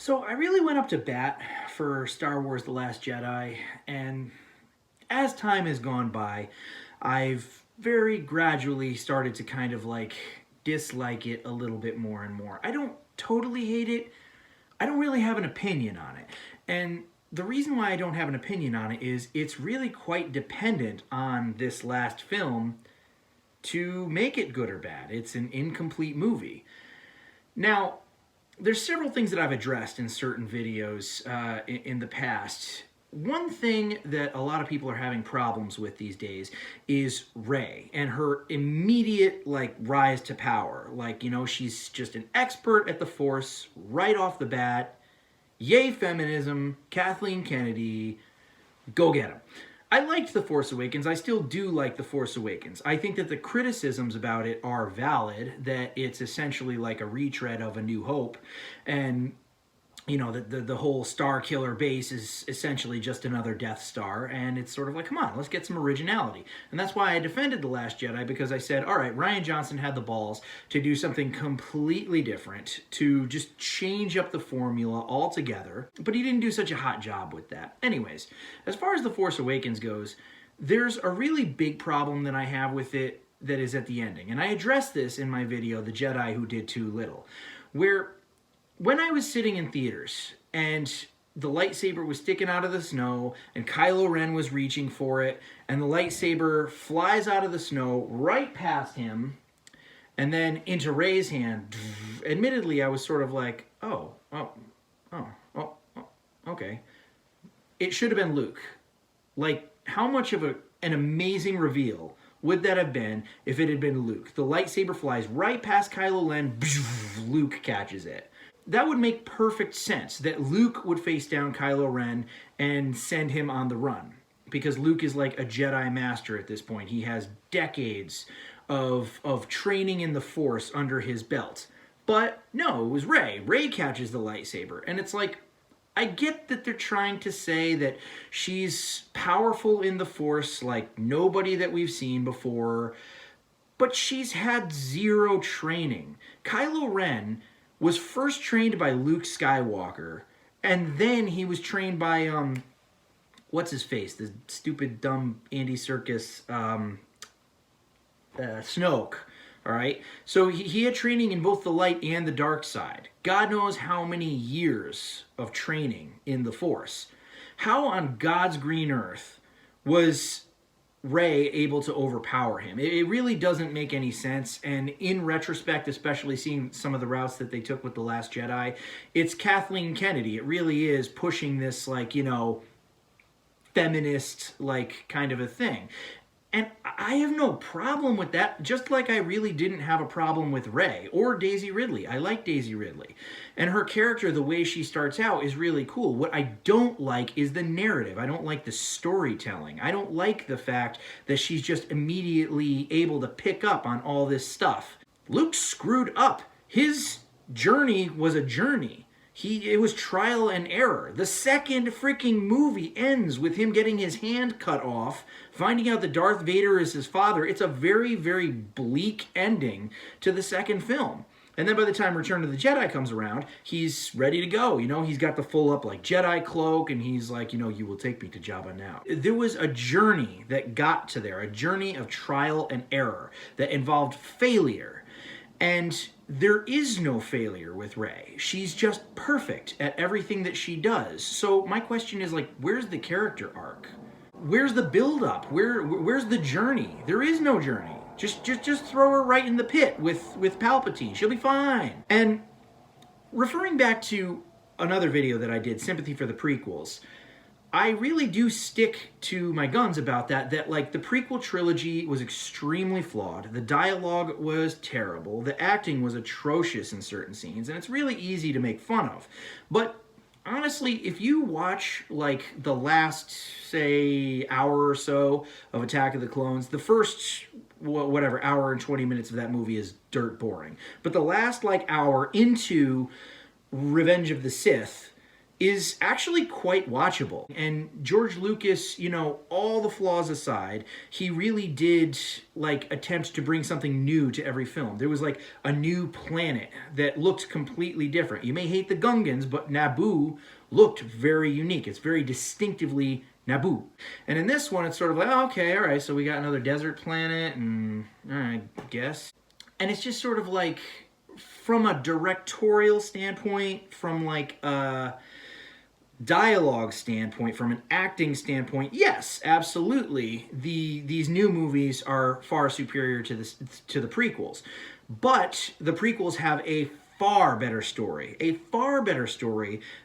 So I really went up to bat for Star Wars The Last Jedi, and as time has gone by, I've very gradually started to kind of like dislike it a little bit more and more. I don't totally hate it. I don't really have an opinion on it. And the reason why I don't have an opinion on it is it's really quite dependent on this last film to make it good or bad. It's an incomplete movie. Now, there's several things that I've addressed in certain videos in the past. One thing that a lot of people are having problems with these days is Rey and her immediate rise to power. She's just an expert at the Force right off the bat. Yay feminism, Kathleen Kennedy, go get 'em. I liked The Force Awakens. I still do like The Force Awakens. I think that the criticisms about it are valid, that it's essentially like a retread of A New Hope, and the whole Star Killer base is essentially just another Death Star, and it's sort of like, come on, let's get some originality. And that's why I defended The Last Jedi, because I said, all right, Rian Johnson had the balls to do something completely different, to just change up the formula altogether, but he didn't do such a hot job with that. Anyways, as far as The Force Awakens goes, there's a really big problem that I have with it that is at the ending. And I addressed this in my video, The Jedi Who Did Too Little, where when I was sitting in theaters and the lightsaber was sticking out of the snow and Kylo Ren was reaching for it and the lightsaber flies out of the snow right past him and then into Rey's hand, admittedly I was sort of like, oh, okay. It should have been Luke. How much of an amazing reveal would that have been if it had been Luke? The lightsaber flies right past Kylo Ren, Luke catches it. That would make perfect sense, that Luke would face down Kylo Ren and send him on the run. Because Luke is like a Jedi master at this point. He has decades of training in the Force under his belt. But no, it was Rey. Rey catches the lightsaber. And it's like, I get that they're trying to say that she's powerful in the Force like nobody that we've seen before. But she's had zero training. Kylo Ren was first trained by Luke Skywalker, and then he was trained by, what's his face? The stupid, dumb Andy Serkis, Snoke, all right? So he had training in both the light and the dark side. God knows how many years of training in the Force. How on God's green earth was Rey able to overpower him? It really doesn't make any sense, and in retrospect, especially seeing some of the routes that they took with The Last Jedi, it's Kathleen Kennedy. It really is pushing this, feminist, kind of a thing. And I have no problem with that, just like I really didn't have a problem with Rey or Daisy Ridley. I like Daisy Ridley. And her character, the way she starts out, is really cool. What I don't like is the narrative. I don't like the storytelling. I don't like the fact that she's just immediately able to pick up on all this stuff. Luke screwed up. His journey was a journey. It was trial and error. The second freaking movie ends with him getting his hand cut off, finding out that Darth Vader is his father. It's a very, very bleak ending to the second film. And then by the time Return of the Jedi comes around, he's ready to go. He's got the full up Jedi cloak, and he's like, you will take me to Jabba now. There was a journey that got to there, a journey of trial and error that involved failure. And there is no failure with Rey. She's just perfect at everything that she does. So my question is, where's the character arc? Where's the build-up? Where's the journey? There is no journey. Just throw her right in the pit with Palpatine. She'll be fine. And referring back to another video that I did, Sympathy for the Prequels, I really do stick to my guns about that the prequel trilogy was extremely flawed. The dialogue was terrible. The acting was atrocious in certain scenes, and it's really easy to make fun of. But honestly, if you watch the last, say, hour or so of Attack of the Clones, the first hour and 20 minutes of that movie is dirt boring. But the last hour into Revenge of the Sith is actually quite watchable. And George Lucas, all the flaws aside, he really did like attempt to bring something new to every film. There was like a new planet that looked completely different. You may hate the Gungans, but Naboo looked very unique. It's very distinctively Naboo. And in this one, it's sort of like, oh, okay, all right, so we got another desert planet, and all right, I guess. And it's just sort of like, from a directorial standpoint, from like a dialogue standpoint, from an acting standpoint, yes, absolutely, these new movies are far superior to the prequels. But the prequels have a far better story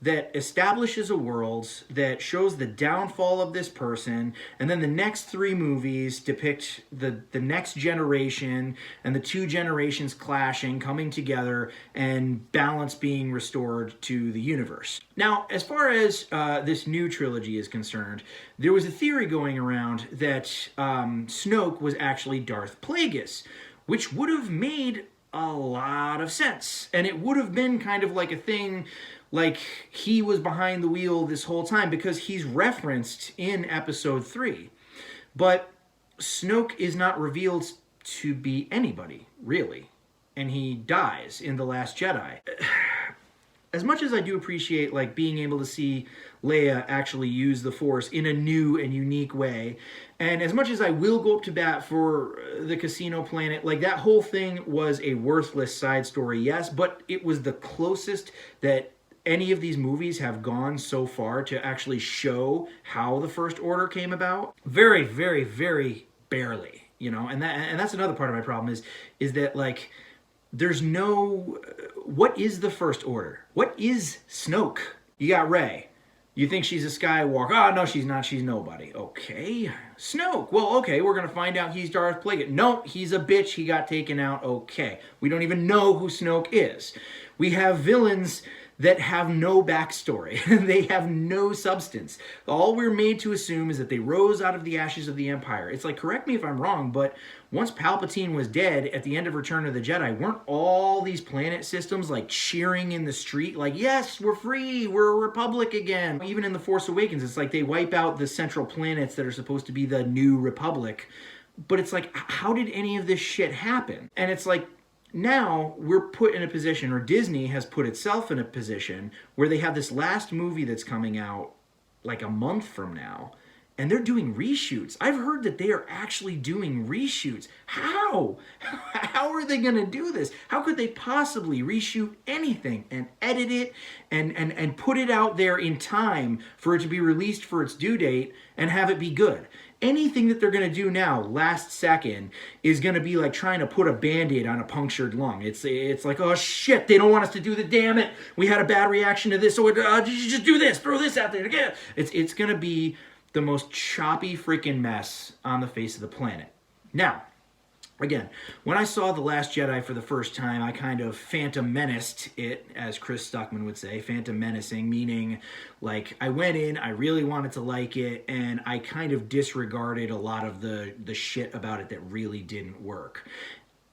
that establishes a world, that shows the downfall of this person, and then the next three movies depict the next generation and the two generations clashing, coming together, and balance being restored to the universe. Now, as far as this new trilogy is concerned, there was a theory going around that Snoke was actually Darth Plagueis, which would have made a lot of sense. And it would have been kind of like a thing, like he was behind the wheel this whole time, because he's referenced in episode 3. But Snoke is not revealed to be anybody, really. And he dies in The Last Jedi. As much as I do appreciate like being able to see Leia actually use the Force in a new and unique way, and as much as I will go up to bat for the casino planet, like that whole thing was a worthless side story, yes, but it was the closest that any of these movies have gone so far to actually show how the First Order came about. Very, very, very barely, and that's another part of my problem is that like there's no... What is the First Order? What is Snoke? You got Rey. You think she's a Skywalker. Oh, no, she's not. She's nobody. Okay. Snoke. Well, okay, we're going to find out he's Darth Plagueis. Nope, he's a bitch. He got taken out. Okay. We don't even know who Snoke is. We have villains that have no backstory. They have no substance. All we're made to assume is that they rose out of the ashes of the Empire. It's like, correct me if I'm wrong, but once Palpatine was dead at the end of Return of the Jedi, weren't all these planet systems like cheering in the street? Like, yes, we're free, we're a republic again. Even in The Force Awakens, it's like they wipe out the central planets that are supposed to be the new republic. But it's like, how did any of this shit happen? And it's like, now we're put in a position, or Disney has put itself in a position, where they have this last movie that's coming out like a month from now, and they're doing reshoots. I've heard that they are actually doing reshoots. How? How are they going to do this? How could they possibly reshoot anything and edit it and put it out there in time for it to be released for its due date and have it be good? Anything that they're going to do now, last second, is going to be like trying to put a Band-Aid on a punctured lung. It's like, oh shit, they don't want us to do the damn it. We had a bad reaction to this, so just do this, throw this out there again. It's going to be the most choppy freaking mess on the face of the planet. Now, again, when I saw The Last Jedi for the first time, I kind of phantom menaced it, as Chris Stuckman would say. Phantom menacing, meaning like I went in, I really wanted to like it, and I kind of disregarded a lot of the shit about it that really didn't work.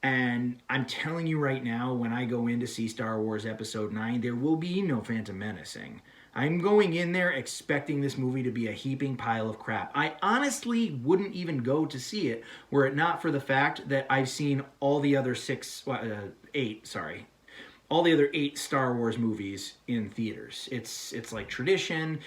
And I'm telling you right now, when I go in to see Star Wars Episode 9, there will be no phantom menacing. I'm going in there expecting this movie to be a heaping pile of crap. I honestly wouldn't even go to see it were it not for the fact that I've seen all the other all the other 8 Star Wars movies in theaters. It's like tradition,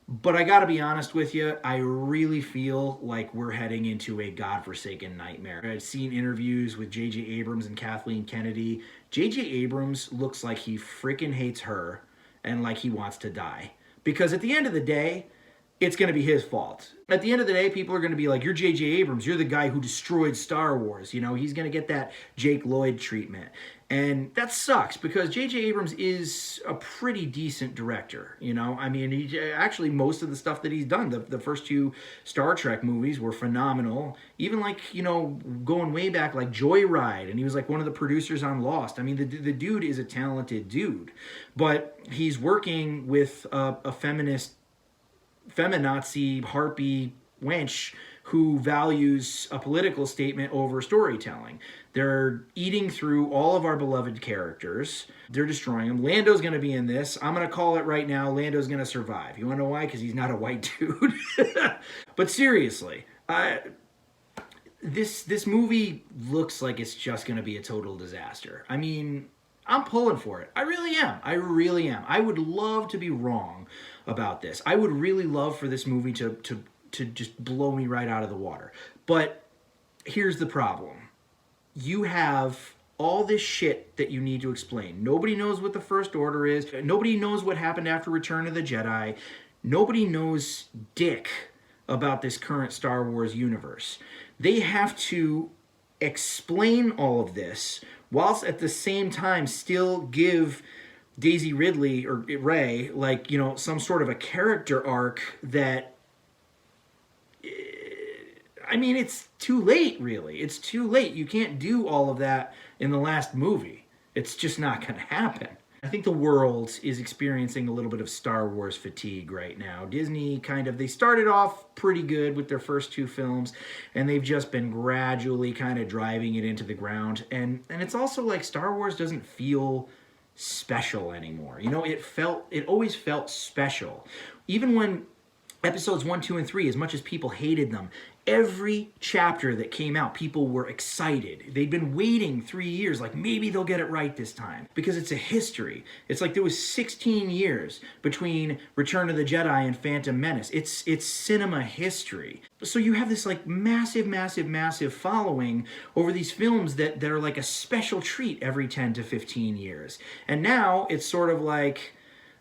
but I gotta be honest with you, I really feel like we're heading into a godforsaken nightmare. I've seen interviews with J.J. Abrams and Kathleen Kennedy. J.J. Abrams looks like he freaking hates her and like he wants to die. Because at the end of the day, it's going to be his fault. At the end of the day, people are going to be like, you're J.J. Abrams, you're the guy who destroyed Star Wars. He's going to get that Jake Lloyd treatment. And that sucks, because J.J. Abrams is a pretty decent director, I mean, actually, most of the stuff that he's done, the first 2 Star Trek movies were phenomenal. Even like, going way back, like Joyride, and he was like one of the producers on Lost. I mean, the dude is a talented dude. But he's working with a feminazi harpy wench who values a political statement over storytelling. They're eating through all of our beloved characters. They're destroying them. Lando's going to be in this. I'm going to call it right now. Lando's going to survive. You want to know why? Because he's not a white dude. But seriously, this movie looks like it's just going to be a total disaster. I mean, I'm pulling for it. I really am. I really am. I would love to be wrong about this. I would really love for this movie to just blow me right out of the water. But here's the problem. You have all this shit that you need to explain. Nobody knows what the First Order is. Nobody knows what happened after Return of the Jedi. Nobody knows dick about this current Star Wars universe. They have to explain all of this whilst at the same time still give Daisy Ridley or Rey, like, you know, some sort of a character arc that, I mean, it's too late, really. It's too late. You can't do all of that in the last movie. It's just not going to happen. I think the world is experiencing a little bit of Star Wars fatigue right now. Disney they started off pretty good with their first two films, and they've just been gradually kind of driving it into the ground. And it's also like Star Wars doesn't feel special anymore. You know, it always felt special. Even when episodes 1, 2, and 3, as much as people hated them, every chapter that came out, people were excited. They'd been waiting 3 years, like maybe they'll get it right this time. Because it's a history. It's like there was 16 years between Return of the Jedi and Phantom Menace. It's cinema history. So you have this like massive following over these films that are like a special treat every 10 to 15 years. And now it's sort of like,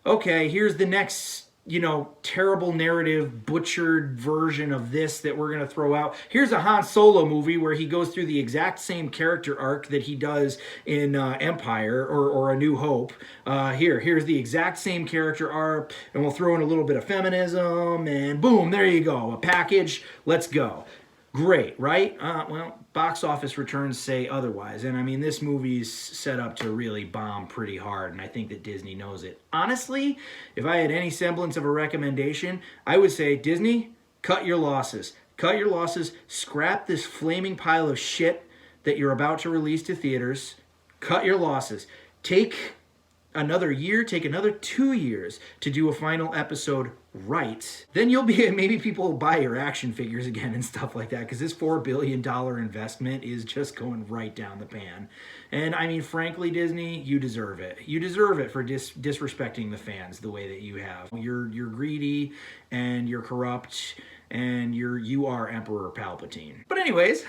okay, here's the next, you know, terrible narrative, butchered version of this that we're going to throw out. Here's a Han Solo movie where he goes through the exact same character arc that he does in Empire or A New Hope. Here's the exact same character arc, and we'll throw in a little bit of feminism, and boom, there you go. A package, let's go. Great, right? Well, box office returns say otherwise. And I mean, this movie's set up to really bomb pretty hard, and I think that Disney knows it. Honestly, if I had any semblance of a recommendation, I would say, Disney, cut your losses. Cut your losses. Scrap this flaming pile of shit that you're about to release to theaters. Cut your losses. Take another year, take another 2 years to do a final episode right. Then you'll be, maybe people will buy your action figures again and stuff like that, because this $4 billion investment is just going right down the pan. And I mean, frankly, Disney, you deserve it. You deserve it for disrespecting the fans the way that you have. You're greedy, and you're corrupt, and you are Emperor Palpatine. But anyways,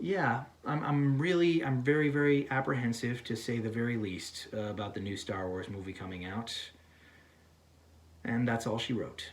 yeah, I'm very, very apprehensive, to say the very least, about the new Star Wars movie coming out. And that's all she wrote.